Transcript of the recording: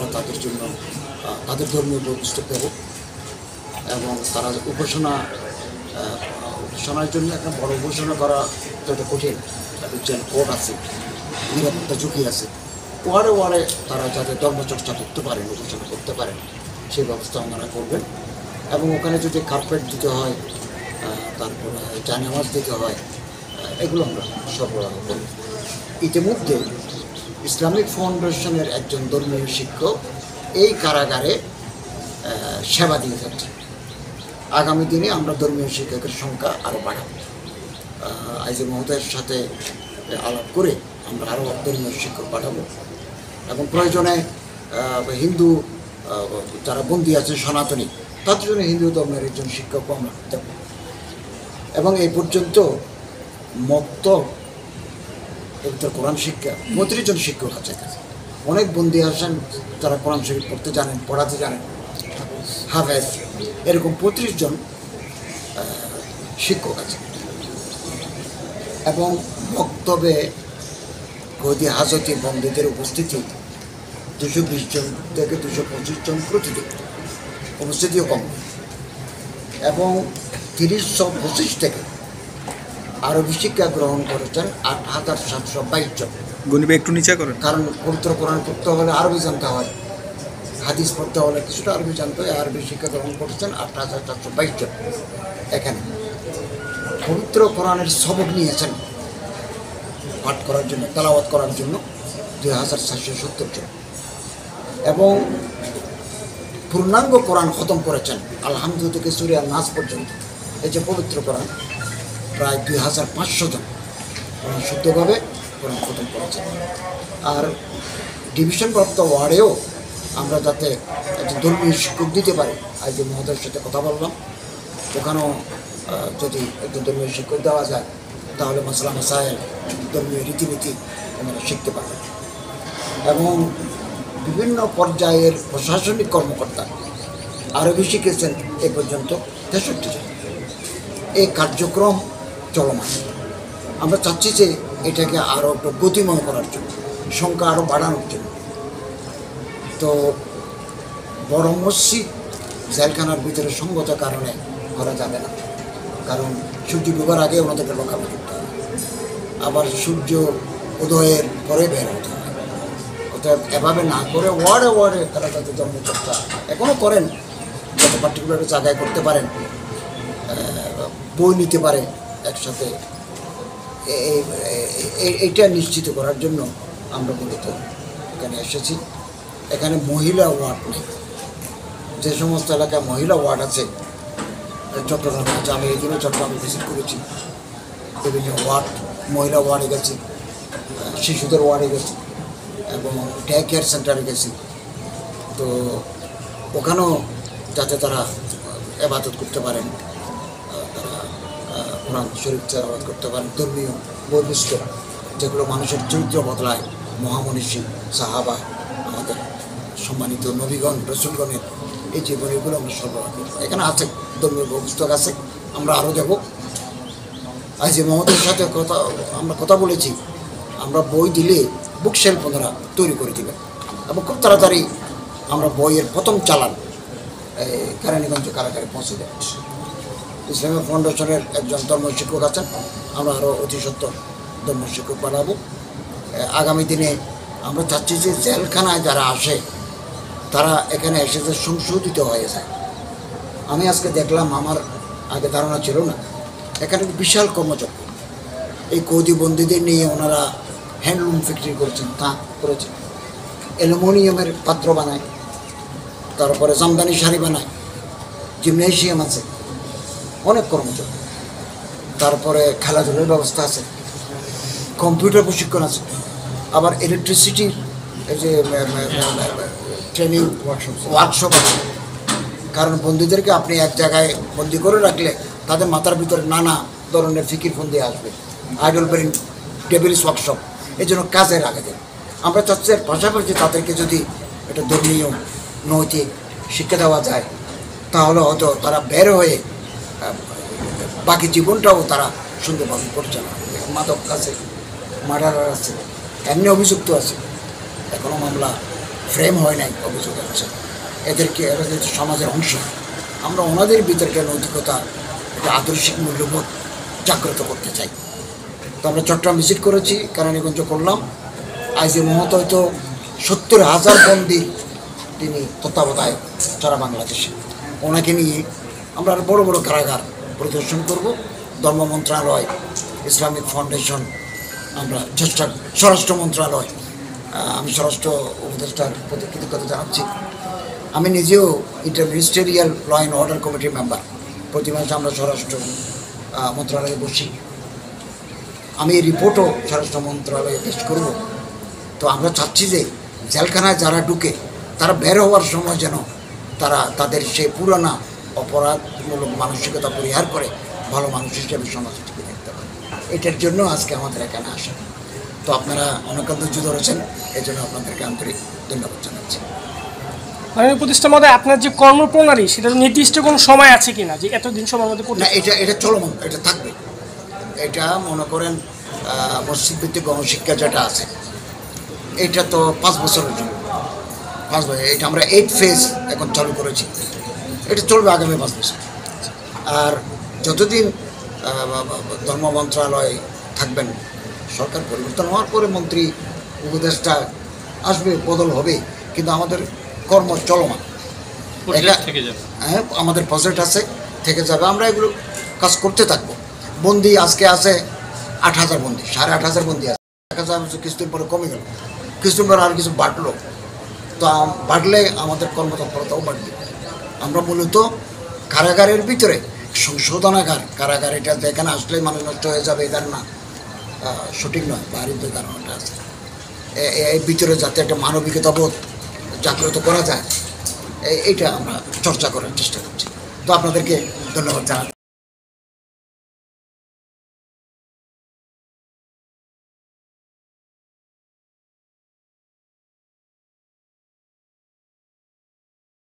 আমরা তাদের জন্য তাদের ধর্মীয় বৈশিষ্ট্য দেব এবং তারা উপাসনার জন্য একটা বড় উপাসনা করা যত কঠিন তাদের যে কোর্ট আছে, নিরাপত্তা ঝুঁকি আছে, ওয়ারে তারা যাতে ধর্মচর্চা করতে পারেন, উপাসনা করতে পারেন সেই ব্যবস্থা ওনারা করবেন। এবং ওখানে যদি কার্পেট দিতে হয়, তারপরে জানামাজ দিতে হয়, এগুলো আমরা সরবরাহ করি। ইতিমধ্যে ইসলামিক ফাউন্ডেশনের একজন ধর্মীয় শিক্ষক এই কারাগারে সেবা দিয়ে যাচ্ছে। আগামী দিনে আমরা ধর্মীয় শিক্ষকের সংখ্যা আরও বাড়াবো। আইজি মহোদয়ের সাথে আলাপ করে আমরা আরও ধর্মীয় শিক্ষক পাঠাবো এবং প্রয়োজনে হিন্দু যারা বন্দী আছে সনাতনী, তাদের জন্য হিন্দু ধর্মের একজন শিক্ষকও আমরা দেব। এবং এই পর্যন্ত মক্তব পবিত্র কোরআন শিক্ষা 35 জন শিক্ষক আছে। অনেক বন্দী আসেন যারা কোরআন শরীফ পড়তে জানেন, পড়াতে জানেন, হাফেজ, এরকম 35 জন শিক্ষক আছে। এবং মক্তবে কয়েদি হাজতি বন্দীদের উপস্থিতি 220 জন থেকে 225 জন প্রতিদিন, উপস্থিতিও কম। এবং 3025 থেকে আরবি শিক্ষা গ্রহণ করেছেন 8722 জন। গণিবে একটু নিচে করেন, কারণ পবিত্র কোরআন পড়তে হলে আরবি জানতে হয়, হাদিস পড়তে হলে কিছুটা আরবি জানতে হয়। আরবি শিক্ষা গ্রহণ করেছেন 8722 জন। এখানে পবিত্র কোরআনের সবক নিয়েছেন পাঠ করার জন্য, তেলাওয়াত করার জন্য 2470 জন। এবং পূর্ণাঙ্গ কোরআন খতম করেছেন আলহামদুলিল্লাহ থেকে সূরা নাস পর্যন্ত, এই যে পবিত্র কোরআন, প্রায় 2500 জন কোরআন শুদ্ধভাবে কোরআন খতম করেছেন। আর ডিভিশনপ্রাপ্ত ওয়ার্ডেও আমরা যাতে একজন ধর্মীয় শিক্ষক দিতে পারি, আজ যে মহোদয়ের সাথে কথা বললাম, ওখানেও যদি একজন ধর্মীয় শিক্ষক দেওয়া যায় তাহলে মাসলা মাসায়েল, ধর্মীয় রীতিনীতি আমরা শিখতে পারবেন। এবং বিভিন্ন পর্যায়ের প্রশাসনিক কর্মকর্তা আরবি শিখেছেন এ পর্যন্ত 63 জন। এই কার্যক্রম চলমান। আমরা চাচ্ছি যে এটাকে আরও একটু গতিময় করার জন্য, সংখ্যা আরও বাড়ানোর জন্য। তো বড় মসজিদ জেলখানার ভিতরে সঙ্গত কারণে করা যাবে না, কারণ সূর্য ডুবার আগে ওনাদেরকে লোকাবে করতে হবে, আবার সূর্য উদয়ের পরে বের হতে হবে। অর্থাৎ এভাবে না করে ওয়ার্ডে তারা যাতে ধর্মচর্চা এখনও করেন, যাতে পার্টিকুলার জায়গায় করতে পারেন, বই নিতে পারে একসাথে, এইটা নিশ্চিত করার জন্য আমরা মূলত এখানে এসেছি। এখানে মহিলা ওয়ার্ড নেই। যে সমস্ত এলাকায় মহিলা ওয়ার্ড আছে, চট্টগ্রামে আছে, আমি এই জন্য চট্টগ্রামে ভিজিট করেছি, বিভিন্ন ওয়ার্ড, মহিলা ওয়ার্ডে গেছি, শিশুদের ওয়ার্ডে গেছি এবং ডে কেয়ার সেন্টারে গেছি। তো ওখানেও যাতে তারা ইবাদত করতে পারেন, তারা কোরআন শরীফ তেলাওয়াত করতে পারেন, ধর্মীয় বৈশিষ্ট্য যেগুলো মানুষের চরিত্র বদলায়, মহামনীষী সাহাবা, আমাদের সম্মানিত নবীগণ, রসুলগণের এই জীবনীগুলো আমরা সরবরাহ করব। এখানে আছে ধর্মীয় পুস্তক আছে, আমরা আরও দেবো। আজ যে মহোদয়ের সাথে আমরা কথা বলেছি, আমরা বই দিলে বুক শেলফ ওনারা তৈরি করে দেবেন এবং খুব তাড়াতাড়ি আমরা বইয়ের প্রথম চালান কেরানীগঞ্জ কারাগারে পৌঁছে দেব। ইসলামিক ফাউন্ডেশনের একজন ধর্ম শিক্ষক আছেন, আমরা আরও অতি সত্ত্বর ধর্ম শিক্ষক বানাবো। আগামী দিনে আমরা চাচ্ছি যে জেলখানায় যারা আসে তারা এখানে এসে যে সংশোধিত হয়ে যায়। আমি আজকে দেখলাম, আমার আগে ধারণা ছিল না, এখানে বিশাল কর্মযজ্ঞ। এই কয়েদি বন্দীদের নিয়ে ওনারা হ্যান্ডলুম ফ্যাক্টরি করেছেন, তাঁত করেছেন, অ্যালুমিনিয়ামের পাত্র বানায়, তারপরে জামদানি শাড়ি বানায়, জিমনেশিয়াম আছে, অনেক কর্মযজ্ঞ। তারপরে খেলাধুলার ব্যবস্থা আছে, কম্পিউটার প্রশিক্ষণ আছে, আবার ইলেকট্রিসিটির এই যে ট্রেনিং ওয়ার্কশপ আছে। কারণ বন্দীদেরকে আপনি এক জায়গায় বন্দি করে রাখলে তাদের মাথার ভিতরে নানা ধরনের ফিকির ফন্দি আসবে, আইডল ব্রেন ডেভিলস ওয়ার্কশপ, এই জন্য কাজে লাগে দেন। আমরা চাচ্ছি এর পাশাপাশি তাদেরকে যদি একটা ধর্মীয় নৈতিক শিক্ষা দেওয়া যায় তাহলে হয়তো তারা বের হয়ে বাকি জীবনটাও তারা সুন্দরভাবে পরিচালনা করবে। মাদক আছে, মার্ডারার আছে, এমনি অভিযুক্ত আছে, এখনও মামলা ফ্রেম হয় নাই অভিযোগ হচ্ছে। এদেরকে এরা যেহেতু সমাজের অংশ, আমরা ওনাদের ভিতরকে নৈতিকতা, একটা আদর্শিক মূল্যবোধ জাগ্রত করতে চাই। তো আমরা চট্টগ্রাম ভিজিট করেছি, কেরানীগঞ্জ করলাম। আইজি মহত হয়তো 70,000 বন্দী তিনি তত্ত্বাবধায়ক সারা বাংলাদেশে। ওনাকে নিয়ে আমরা আরও বড় বড় কারাগার পরিদর্শন করব। ধর্ম মন্ত্রণালয়, ইসলামিক ফাউন্ডেশন, আমরা চেষ্টা, স্বরাষ্ট্র মন্ত্রণালয়, আমি স্বরাষ্ট্র উপদেষ্টার প্রতি কৃতজ্ঞতা জানাচ্ছি। আমি নিজেও inter ministerial law and order কমিটির মেম্বার। প্রতি মাসে আমরা স্বরাষ্ট্র মন্ত্রণালয়ে বসি। আমি এই রিপোর্টও স্বরাষ্ট্র মন্ত্রণালয়ে পেশ করব। তো আমরা চাচ্ছি যে জেলখানায় যারা ঢুকে তারা বের হওয়ার সময় যেন তারা তাদের সেই পুরানা অপরাধমূলক মানসিকতা পরিহার করে ভালো মানুষ হিসেবে সমাজে টিকে থাকতে পারে। এটার জন্য আজকে আমাদের এখানে আসা। তো আপনারা অনেক ধৈর্য ধরেছেন, এই জন্য আপনাদেরকে আন্তরিক ধন্যবাদ জানাচ্ছি। মাননীয় উপদেষ্টা মহোদয়, আপনার যে কর্মপ্রণালী সেটা নির্দিষ্ট কোনো সময় আছে কিনা, যে এতদিন সময়ের মধ্যে না, এটা চলমান, এটা থাকবে। এটা মনে করেন মসজিদ ভিত্তিক গণশিক্ষা যেটা আছে, এটা তো 5 বছরের জন্য, 5 বছর। এটা আমরা 8 ফেজ এখন চালু করেছি, এটা চলবে আগামী 5 বছর। আর যতদিন ধর্ম মন্ত্রণালয় থাকবেন, সরকার পরিবর্তন হওয়ার পরে মন্ত্রী উপদেষ্টা আসবে, বদল হবে, কিন্তু আমাদের কর্ম চলমান। এটা হ্যাঁ, আমাদের প্রজেক্ট আছে, থেকে যাবে। আমরা এগুলো কাজ করতে থাকবো। বন্দি আজকে আছে 8,000 বন্দি, 8,500 বন্দি আছে। দেখা যায় কিছুদিন পরে কমে গেল, কিছুদিন পরে আর কিছু বাড়লো। তো বাড়লে আমাদের কর্মতৎপরতাও বাড়বে। আমরা মূলত কারাগারের ভিতরে সংশোধনাগার, কারাগার এটা যেখানে আসলেই মানুষ নষ্ট হয়ে যাবে, এটার না, সঠিক নয়। বাড়ির যে কারণটা আছে, এর ভিতরে যাতে একটা মানবিকতা বোধ জাগ্রত করা যায়, এইটা আমরা চর্চা করার চেষ্টা করছি। তো আপনাদেরকে ধন্যবাদ জানাই।